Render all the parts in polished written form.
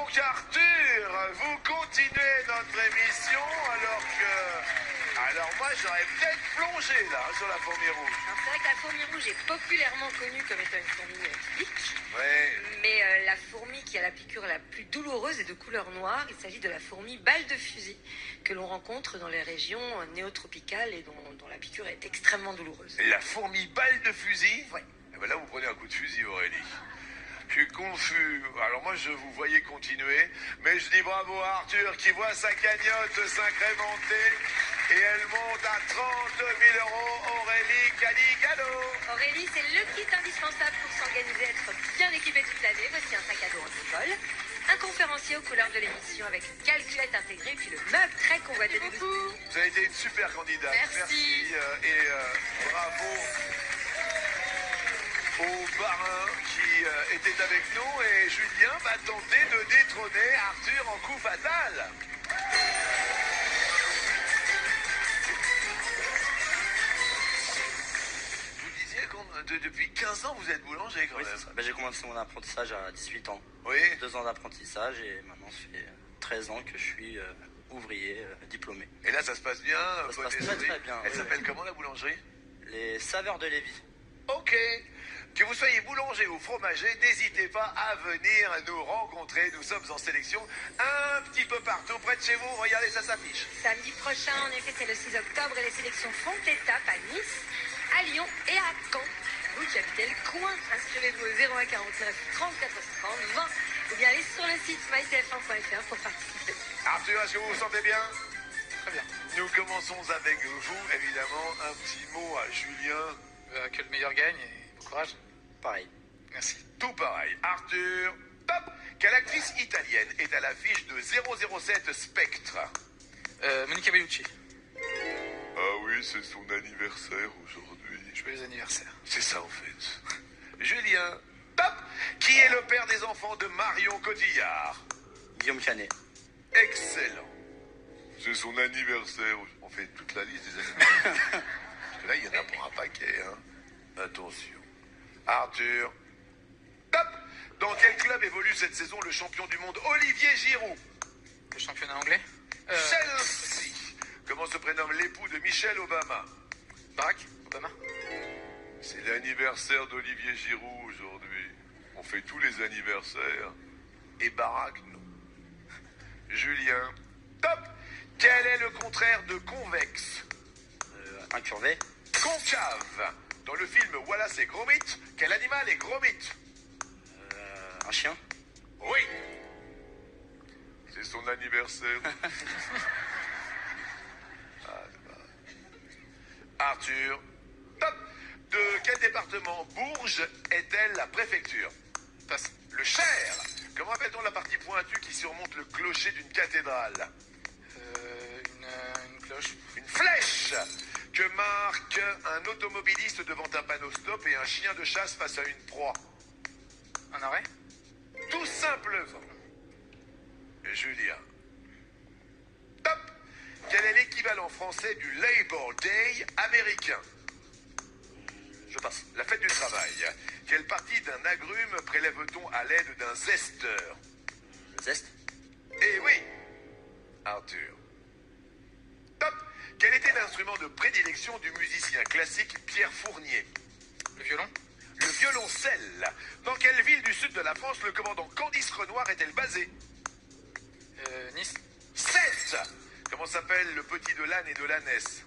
Donc Arthur, vous continuez notre émission alors moi j'aurais peut-être plongé là sur la fourmi rouge. Alors c'est vrai que la fourmi rouge est populairement connue comme étant une fourmi typique. Ouais. Mais la fourmi qui a la piqûre la plus douloureuse est de couleur noire. Il s'agit de la fourmi balle de fusil que l'on rencontre dans les régions néotropicales et dont la piqûre est extrêmement douloureuse. La fourmi balle de fusil? Oui. Eh ben là vous prenez un coup de fusil Aurélie. Je suis confus. Alors moi je vous voyais continuer, mais je dis bravo à Arthur qui voit sa cagnotte s'incrémenter et elle monte à 30 000 €. Aurélie Cadigalo. Aurélie, c'est le kit indispensable pour s'organiser, être bien équipé toute l'année. Voici un sac à dos anti-vol, un conférencier aux couleurs de l'émission avec une calculette intégrée, puis le meuble très convoité de Bouscou. Vous avez été une super candidate. Merci. Bravo au barin qui était avec nous et Julien va tenter de détrôner Arthur en coup fatal. Vous disiez que depuis 15 ans vous êtes boulanger quand Oui, même. c'est ça. Ben, j'ai commencé mon apprentissage à 18 ans. Oui. 2 ans d'apprentissage et maintenant ça fait 13 ans que je suis ouvrier diplômé. Et là ça se passe bien. Ça se passe très très bien. Elle oui, s'appelle oui. comment la boulangerie? Les Saveurs de Lévis. Ok. Que vous soyez boulanger ou fromager, n'hésitez pas à venir nous rencontrer. Nous sommes en sélection un petit peu partout près de chez vous. Regardez, ça s'affiche. Samedi prochain, en effet, c'est le 6 octobre et les sélections font étape à Nice, à Lyon et à Caen. Vous qui habitez le coin, inscrivez-vous au 01 49 30 430 20 ou bien allez sur le site mytf1.fr pour participer. Arthur, est-ce que vous vous sentez bien? Très bien. Nous commençons avec vous, évidemment. Un petit mot à Julien. Que le meilleur gagne et bon courage. Pareil. Merci. Tout pareil. Arthur, top. Quelle actrice italienne est à l'affiche de 007 Spectre? Monica Bellucci. Ah oui, c'est son anniversaire aujourd'hui. Joyeux anniversaire. C'est ça en fait. Julien, top. Qui est le père des enfants de Marion Cotillard? Guillaume Canet. Excellent. C'est son anniversaire. On fait toute la liste des anniversaires. Parce que là, il y en a pour un paquet. Hein. Attention. Arthur, top. Dans quel club évolue cette saison le champion du monde Olivier Giroud? Le championnat anglais. Chelsea. Comment se prénomme l'époux de Michelle Obama? Barack Obama. C'est l'anniversaire d'Olivier Giroud aujourd'hui. On fait tous les anniversaires. Et Barack, non. Julien, top. Quel est le contraire de convexe? Incurvé. Concave. Dans le film Wallace et Gromit, quel animal est Gromit? Un chien. Oui. C'est son anniversaire. Arthur, top. De quel département Bourges est-elle la préfecture? Passe. Le Cher. Comment appelle-t-on la partie pointue qui surmonte le clocher d'une cathédrale? Une cloche. Une flèche. Que marque un automobiliste devant un panneau stop et un chien de chasse face à une proie? Un arrêt. Tout simplement. Julien. Top. Quel est l'équivalent français du Labor Day américain? Je passe. La fête du travail. Quelle partie d'un agrume prélève-t-on à l'aide d'un zesteur? Le zeste. Eh oui. Arthur. Top. Quel était l'instrument de prédilection du musicien classique Pierre Fournier? Le violon. Le violoncelle. Dans quelle ville du sud de la France le commandant Candice Renoir est-elle basée? Nice. 7. Comment s'appelle le petit de l'âne et de l'ânesse?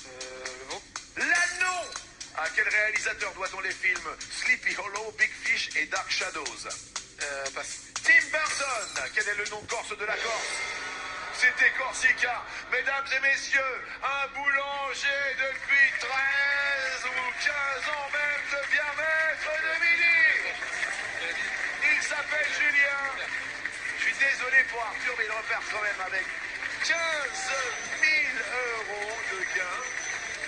Le veau. L'anneau. À quel réalisateur doit-on les films Sleepy Hollow, Big Fish et Dark Shadows? Passe. Tim Burton. Quel est le nom corse de la Corse? C'était Corsica. Mesdames et messieurs, un boulanger depuis 13 ou 15 ans même devient maître de midi. Il s'appelle Julien. Je suis désolé pour Arthur, mais il repart quand même avec 15 000 € de gains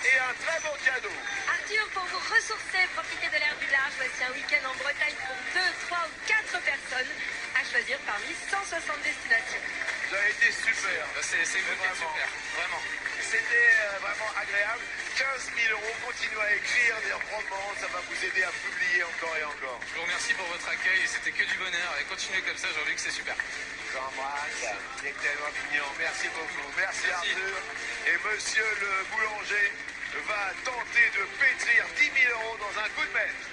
et un très beau cadeau. Arthur, pour vous ressourcer, profitez de l'air du large. Voici un week-end en Bretagne pour 2, 3 ou 4 personnes à choisir parmi 160 destinations. Vous avez été super. C'est vous qui êtes Vraiment. super. Vraiment. C'était vraiment agréable. 15 000 euros, continuez à écrire des romans, ça va vous aider à publier encore et encore. Je vous remercie pour votre accueil et c'était que du bonheur. Et continuez comme ça, Jean-Luc, c'est super. Je vous embrasse. Il est tellement mignon. Merci beaucoup. Merci Merci. Arthur. Et monsieur le boulanger va tenter de pétrir 10 000 euros dans un coup de maître.